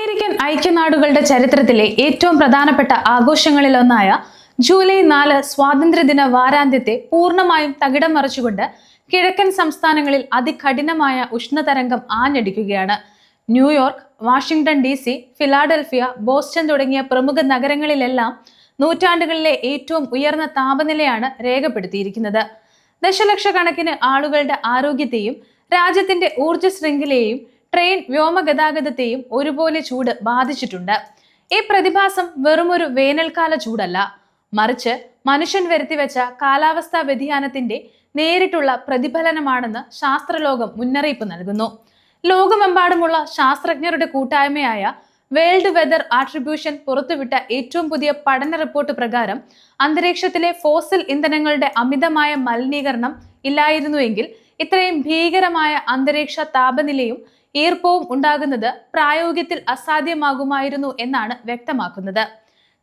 American ഐക്യനാടുകളുടെ ചരിത്രത്തിലെ ഏറ്റവും പ്രധാനപ്പെട്ട ആഘോഷങ്ങളിലൊന്നായ ജൂലൈ 4 സ്വാതന്ത്ര്യദിന വാരാന്ത്യത്തെ പൂർണ്ണമായും തകിടം മറിച്ചുകൊണ്ട് കിഴക്കൻ സംസ്ഥാനങ്ങളിൽ അതികഠിനമായ ഉഷ്ണതരംഗം ആഞ്ഞടിക്കുകയാണ്. New York, Washington DC, Philadelphia, Boston തുടങ്ങിയ പ്രമുഖ നഗരങ്ങളിലെല്ലാം നൂറ്റാണ്ടുകളിലെ ഏറ്റവും ഉയർന്ന താപനിലയാണ് രേഖപ്പെടുത്തിയിരിക്കുന്നത്. ദശലക്ഷക്കണക്കിന് ആളുകളുടെ ആരോഗ്യത്തെയും രാജ്യത്തിന്റെ ഊർജ്ജ ശൃംഖലയെയും ട്രെയിൻ വ്യോമഗതാഗതത്തെയും ഒരുപോലെ ചൂട് ബാധിച്ചിട്ടുണ്ട്. ഈ പ്രതിഭാസം വെറുമൊരു വേനൽക്കാല ചൂടല്ല, മറിച്ച് മനുഷ്യൻ വരുത്തിവെച്ച കാലാവസ്ഥാ വ്യതിയാനത്തിന്റെ നേരിട്ടുള്ള പ്രതിഫലനമാണെന്ന് ശാസ്ത്രലോകം മുന്നറിയിപ്പ് നൽകുന്നു. ലോകമെമ്പാടുമുള്ള ശാസ്ത്രജ്ഞരുടെ കൂട്ടായ്മയായ വേൾഡ് വെതർ ആട്രിബ്യൂഷൻ പുറത്തുവിട്ട ഏറ്റവും പുതിയ പഠന റിപ്പോർട്ട് പ്രകാരം അന്തരീക്ഷത്തിലെ ഫോസിൽ ഇന്ധനങ്ങളുടെ അമിതമായ മലിനീകരണം ഇല്ലായിരുന്നുവെങ്കിൽ ഇത്രയും ഭീകരമായ അന്തരീക്ഷ താപനിലയും ഈർപ്പവും ഉണ്ടാകുന്നത് പ്രായോഗികത്തിൽ അസാധ്യമാകുമായിരുന്നു എന്നാണ് വ്യക്തമാക്കുന്നത്.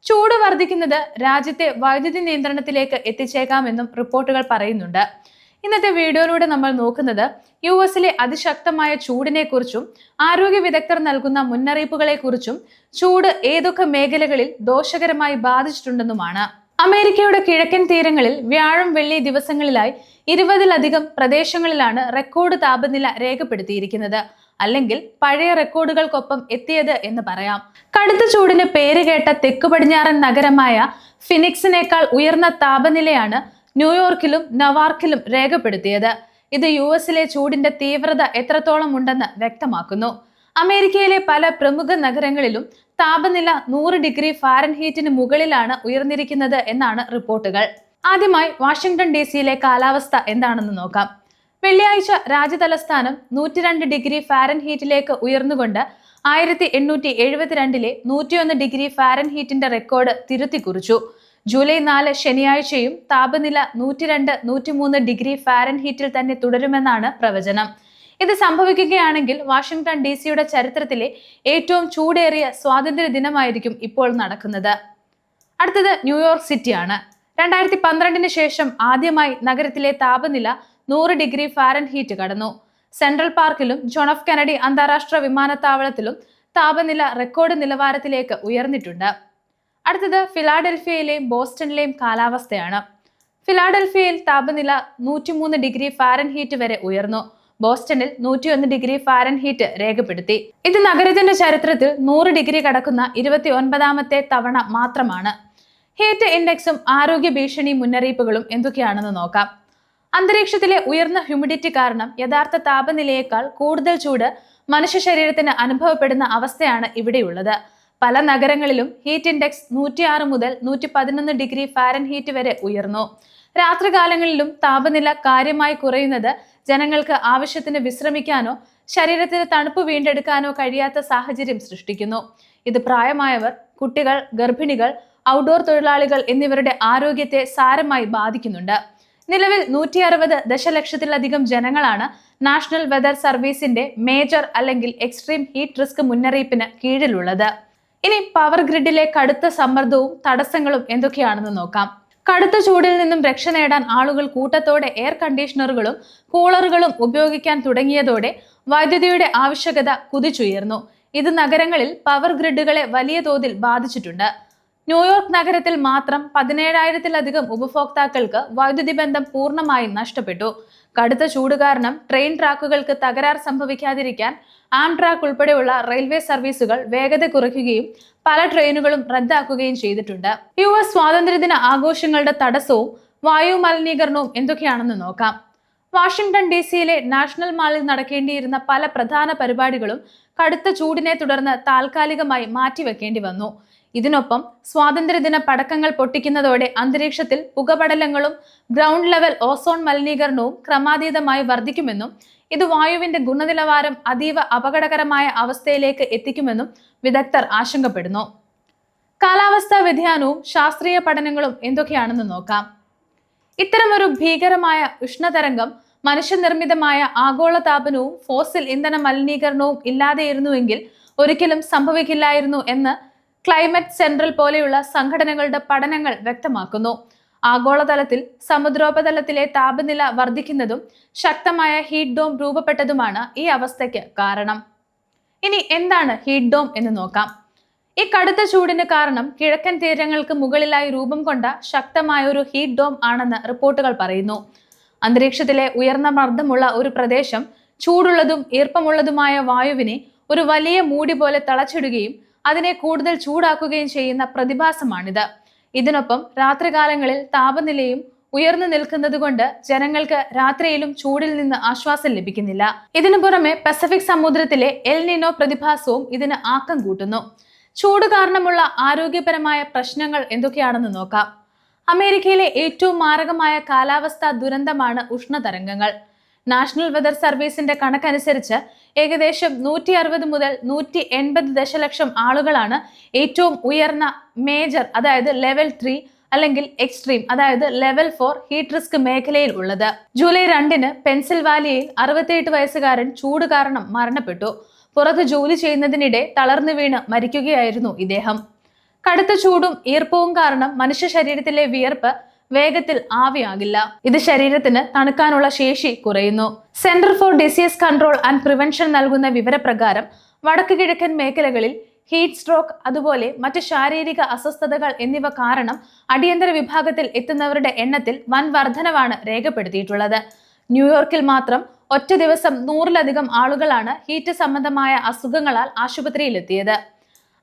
ചൂട് വർദ്ധിക്കുന്നത് രാജ്യത്തെ വൈദ്യുതി നിയന്ത്രണത്തിലേക്ക് എത്തിച്ചേക്കാമെന്നും റിപ്പോർട്ടുകൾ പറയുന്നുണ്ട്. ഇന്നത്തെ വീഡിയോയിലൂടെ നമ്മൾ നോക്കുന്നത് US-ലെ അതിശക്തമായ ചൂടിനെ കുറിച്ചും ആരോഗ്യ വിദഗ്ധർ നൽകുന്ന മുന്നറിയിപ്പുകളെ കുറിച്ചും ചൂട് ഏതൊക്കെ മേഖലകളിൽ ദോഷകരമായി ബാധിച്ചിട്ടുണ്ടെന്നുമാണ്. അമേരിക്കയുടെ കിഴക്കൻ തീരങ്ങളിൽ വ്യാഴം വെള്ളി ദിവസങ്ങളിലായി 20-ലധികം പ്രദേശങ്ങളിലാണ് റെക്കോർഡ് താപനില രേഖപ്പെടുത്തിയിരിക്കുന്നത്, അല്ലെങ്കിൽ പഴയ റെക്കോർഡുകൾക്കൊപ്പം എത്തിയത് എന്ന് പറയാം. കടുത്ത ചൂടിന് പേരുകേട്ട തെക്കു പടിഞ്ഞാറൻ നഗരമായ ഫിനിക്സിനേക്കാൾ ഉയർന്ന താപനിലയാണ് ന്യൂയോർക്കിലും നവാർക്കിലും രേഖപ്പെടുത്തിയത്. ഇത് US-ലെ ചൂടിന്റെ തീവ്രത എത്രത്തോളം ഉണ്ടെന്ന് വ്യക്തമാക്കുന്നു. അമേരിക്കയിലെ പല പ്രമുഖ നഗരങ്ങളിലും താപനില 100 ഡിഗ്രി ഫാരൻഹീറ്റിന് മുകളിലാണ് ഉയർന്നിരിക്കുന്നത് എന്നാണ് റിപ്പോർട്ടുകൾ. ആദ്യമായി വാഷിംഗ്ടൺ DC-യിലെ കാലാവസ്ഥ എന്താണെന്ന് നോക്കാം. വെള്ളിയാഴ്ച രാജ്യതലസ്ഥാനം 102 ഡിഗ്രി ഫാരൻഹീറ്റിലേക്ക് ഉയർന്നുകൊണ്ട് 1872-ലെ 101 ഡിഗ്രി ഫാരൻഹീറ്റിന്റെ റെക്കോർഡ് തിരുത്തി കുറിച്ചു. ജൂലൈ 4 ശനിയാഴ്ചയും താപനില 102-103 ഡിഗ്രി ഫാരൻഹീറ്റിൽ തന്നെ തുടരുമെന്നാണ് പ്രവചനം. ഇത് സംഭവിക്കുകയാണെങ്കിൽ വാഷിംഗ്ടൺ DC-യുടെ ചരിത്രത്തിലെ ഏറ്റവും ചൂടേറിയ സ്വാതന്ത്ര്യ ദിനമായിരിക്കും ഇപ്പോൾ നടക്കുന്നത്. അടുത്തത് ന്യൂയോർക്ക് സിറ്റിയാണ്. 2012-ന് ശേഷം ആദ്യമായി നഗരത്തിലെ താപനില 100 ഡിഗ്രി ഫാരൻഹീറ്റ് കടന്നു. സെൻട്രൽ പാർക്കിലും ജോൺ എഫ് കെനഡി അന്താരാഷ്ട്ര വിമാനത്താവളത്തിലും താപനില റെക്കോർഡ് നിലവാരത്തിലേക്ക് ഉയർന്നിട്ടുണ്ട്. അടുത്തത് ഫിലാഡൽഫിയയിലെയും ബോസ്റ്റണിലെയും കാലാവസ്ഥയാണ്. ഫിലാഡൽഫിയയിൽ താപനില 103 ഡിഗ്രി ഫാരൻഹീറ്റ് വരെ ഉയർന്നു. ബോസ്റ്റണിൽ 101 ഡിഗ്രി ഫാരൻഹീറ്റ് രേഖപ്പെടുത്തി. ഇത് നഗരത്തിന്റെ ചരിത്രത്തിൽ 100 ഡിഗ്രി കടക്കുന്ന 29ാമത്തെ തവണ മാത്രമാണ്. ഹീറ്റ് ഇൻഡെക്സും ആരോഗ്യ ഭീഷണി മുന്നറിയിപ്പുകളും എന്തൊക്കെയാണെന്ന് നോക്കാം. അന്തരീക്ഷത്തിലെ ഉയർന്ന ഹ്യൂമിഡിറ്റി കാരണം യഥാർത്ഥ താപനിലയേക്കാൾ കൂടുതൽ ചൂട് മനുഷ്യ ശരീരത്തിന് അനുഭവപ്പെടുന്ന അവസ്ഥയാണ് ഇവിടെയുള്ളത്. പല നഗരങ്ങളിലും ഹീറ്റ് ഇൻഡെക്സ് 106 മുതൽ 111 ഡിഗ്രി ഫാരൻഹീറ്റ് വരെ ഉയർന്നു. രാത്രികാലങ്ങളിലും താപനില കാര്യമായി കുറയുന്നത് ജനങ്ങൾക്ക് ആവശ്യത്തിന് വിശ്രമിക്കാനോ ശരീരത്തിന് തണുപ്പ് വീണ്ടെടുക്കാനോ കഴിയാത്ത സാഹചര്യം സൃഷ്ടിക്കുന്നു. ഇത് പ്രായമായവർ, കുട്ടികൾ, ഗർഭിണികൾ, ഔട്ട്ഡോർ തൊഴിലാളികൾ എന്നിവരുടെ ആരോഗ്യത്തെ സാരമായി ബാധിക്കുന്നുണ്ട്. നിലവിൽ 160 ദശലക്ഷത്തിലധികം ജനങ്ങളാണ് നാഷണൽ വെതർ സർവീസിന്റെ മേജർ അല്ലെങ്കിൽ എക്സ്ട്രീം ഹീറ്റ് റിസ്ക് മുന്നറിയിപ്പിന് കീഴിലുള്ളത്. ഇനി പവർ ഗ്രിഡിലെ കടുത്ത സമ്മർദ്ദവും തടസ്സങ്ങളും എന്തൊക്കെയാണെന്ന് നോക്കാം. കടുത്ത ചൂടിൽ നിന്നും രക്ഷ നേടാൻ ആളുകൾ കൂട്ടത്തോടെ എയർ കണ്ടീഷണറുകളും കൂളറുകളും ഉപയോഗിക്കാൻ തുടങ്ങിയതോടെ വൈദ്യുതിയുടെ ആവശ്യകത കുതിച്ചുയർന്നു. ഇത് നഗരങ്ങളിൽ പവർ ഗ്രിഡുകളെ വലിയ തോതിൽ ബാധിച്ചിട്ടുണ്ട്. ന്യൂയോർക്ക് നഗരത്തിൽ മാത്രം 17,000-ലധികം ഉപഭോക്താക്കൾക്ക് വൈദ്യുതി ബന്ധം പൂർണ്ണമായും നഷ്ടപ്പെട്ടു. കടുത്ത ചൂട് കാരണം ട്രെയിൻ ട്രാക്കുകൾക്ക് തകരാർ സംഭവിക്കാതിരിക്കാൻ ആംട്രാക്ക് ഉൾപ്പെടെയുള്ള റെയിൽവേ സർവീസുകൾ വേഗത കുറയ്ക്കുകയും പല ട്രെയിനുകളും റദ്ദാക്കുകയും ചെയ്തിട്ടുണ്ട്. US സ്വാതന്ത്ര്യദിന ആഘോഷങ്ങളുടെ തടസ്സവും വായു മലിനീകരണവും എന്തൊക്കെയാണെന്ന് നോക്കാം. വാഷിംഗ്ടൺ DC-യിലെ നാഷണൽ മാളിൽ നടക്കേണ്ടിയിരുന്ന പല പ്രധാന പരിപാടികളും കടുത്ത ചൂടിനെ തുടർന്ന് താൽക്കാലികമായി മാറ്റിവെക്കേണ്ടി വന്നു. ഇതിനൊപ്പം സ്വാതന്ത്ര്യദിന പടക്കങ്ങൾ പൊട്ടിക്കുന്നതോടെ അന്തരീക്ഷത്തിൽ പുകപടലങ്ങളും ഗ്രൗണ്ട് ലെവൽ ഓസോൺ മലിനീകരണവും ക്രമാതീതമായി വർദ്ധിക്കുമെന്നും ഇത് വായുവിന്റെ ഗുണനിലവാരം അതീവ അപകടകരമായ അവസ്ഥയിലേക്ക് എത്തിക്കുമെന്നും വിദഗ്ധർ ആശങ്കപ്പെടുന്നു. കാലാവസ്ഥാ വ്യതിയാനവും ശാസ്ത്രീയ പഠനങ്ങളും എന്തൊക്കെയാണെന്ന് നോക്കാം. ഇത്തരമൊരു ഭീകരമായ ഉഷ്ണതരംഗം മനുഷ്യനിർമ്മിതമായ ആഗോളതാപനവും ഫോസിൽ ഇന്ധന മലിനീകരണവും ഇല്ലാതെയിരുന്നുവെങ്കിൽ ഒരിക്കലും സംഭവിക്കില്ലായിരുന്നു എന്ന് ക്ലൈമറ്റ് സെൻട്രൽ പോലെയുള്ള സംഘടനകളുടെ പഠനങ്ങൾ വ്യക്തമാക്കുന്നു. ആഗോളതലത്തിൽ സമുദ്രോപതലത്തിലെ താപനില വർദ്ധിക്കുന്നതും ശക്തമായ ഹീറ്റ് ഡോം രൂപപ്പെട്ടതുമാണ് ഈ അവസ്ഥയ്ക്ക് കാരണം. ഇനി എന്താണ് ഹീറ്റ് ഡോം എന്ന് നോക്കാം. ഈ കടുത്ത ചൂടിന് കാരണം കിഴക്കൻ തീരങ്ങൾക്ക് മുകളിലായി രൂപം കൊണ്ട ശക്തമായ ഒരു ഹീറ്റ് ഡോം ആണെന്ന് റിപ്പോർട്ടുകൾ പറയുന്നു. അന്തരീക്ഷത്തിലെ ഉയർന്ന മർദ്ദമുള്ള ഒരു പ്രദേശം ചൂടുള്ളതും ഈർപ്പമുള്ളതുമായ വായുവിനെ ഒരു വലിയ മൂടി പോലെ തളച്ചിടുകയും അതിനെ കൂടുതൽ ചൂടാക്കുകയും ചെയ്യുന്ന പ്രതിഭാസമാണിത്. ഇതിനൊപ്പം രാത്രികാലങ്ങളിൽ താപനിലയും ഉയർന്നു നിൽക്കുന്നത് കൊണ്ട് ജനങ്ങൾക്ക് രാത്രിയിലും ചൂടിൽ നിന്ന് ആശ്വാസം ലഭിക്കുന്നില്ല. ഇതിനു പുറമെ പസഫിക് സമുദ്രത്തിലെ എൽ നിനോ പ്രതിഭാസവും ഇതിന് ആക്കം കൂട്ടുന്നു. ചൂട് കാരണമുള്ള ആരോഗ്യപരമായ പ്രശ്നങ്ങൾ എന്തൊക്കെയാണെന്ന് നോക്കാം. അമേരിക്കയിലെ ഏറ്റവും മാരകമായ കാലാവസ്ഥാ ദുരന്തമാണ് ഉഷ്ണതരംഗങ്ങൾ. നാഷണൽ വെതർ സർവീസിന്റെ കണക്കനുസരിച്ച് ഏകദേശം 160 മുതൽ 180 ദശലക്ഷം ആളുകളാണ് ഏറ്റവും ഉയർന്ന മേജർ, അതായത് ലെവൽ 3 അല്ലെങ്കിൽ എക്സ്ട്രീം, അതായത് ലെവൽ 4 ഹീറ്റ് റിസ്ക് മേഖലയിൽ ഉള്ളത്. ജൂലൈ 2 പെൻസിൽവാനിയയിൽ 68 വയസ്സുകാരൻ ചൂട് കാരണം മരണപ്പെട്ടു. പുറത്ത് ജോലി ചെയ്യുന്നതിനിടെ തളർന്നു വീണ് മരിക്കുകയായിരുന്നു ഇദ്ദേഹം. കടുത്ത ചൂടും ഈർപ്പവും കാരണം മനുഷ്യ ശരീരത്തിലെ വിയർപ്പ് വേഗത്തിൽ ആവിയാകില്ല. ഇത് ശരീരത്തിന് തണുക്കാനുള്ള ശേഷി കുറയുന്നു. Centre for disease control and prevention നൽകുന്ന വിവരപ്രകാരം വടക്ക് കിഴക്കൻ മേഖലകളിൽ ഹീറ്റ് സ്ട്രോക്ക്, അതുപോലെ മറ്റ് ശാരീരിക അസ്വസ്ഥതകൾ എന്നിവ കാരണം അടിയന്തര വിഭാഗത്തിൽ എത്തുന്നവരുടെ എണ്ണത്തിൽ വൻ വർധനവാണ് രേഖപ്പെടുത്തിയിട്ടുള്ളത്. ന്യൂയോർക്കിൽ മാത്രം ഒറ്റ ദിവസം 100-ലധികം ആളുകളാണ് ഹീറ്റ് സംബന്ധമായ അസുഖങ്ങളാൽ ആശുപത്രിയിലെത്തിയത്.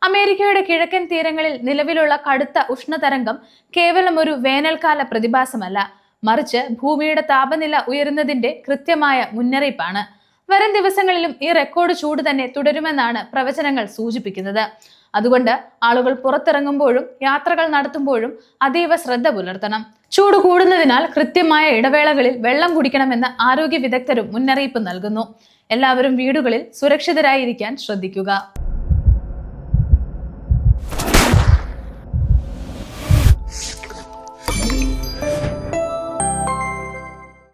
അമേരിക്കയുടെ കിഴക്കൻ തീരങ്ങളിൽ നിലവിലുള്ള കടുത്ത ഉഷ്ണതരംഗം കേവലം ഒരു വേനൽക്കാല പ്രതിഭാസമല്ല, മറിച്ച് ഭൂമിയുടെ താപനില ഉയരുന്നതിന്റെ കൃത്യമായ മുന്നറിയിപ്പാണ്. വരും ദിവസങ്ങളിലും ഈ റെക്കോർഡ് ചൂട് തന്നെ തുടരുമെന്നാണ് പ്രവചനങ്ങൾ സൂചിപ്പിക്കുന്നത്. അതുകൊണ്ട് ആളുകൾ പുറത്തിറങ്ങുമ്പോഴും യാത്രകൾ നടത്തുമ്പോഴും അതീവ ശ്രദ്ധ പുലർത്തണം. ചൂട് കൂടുന്നതിനാൽ കൃത്യമായ ഇടവേളകളിൽ വെള്ളം കുടിക്കണമെന്ന് ആരോഗ്യ വിദഗ്ധരും മുന്നറിയിപ്പ് നൽകുന്നു. എല്ലാവരും വീടുകളിൽ സുരക്ഷിതരായിരിക്കാൻ ശ്രദ്ധിക്കുക.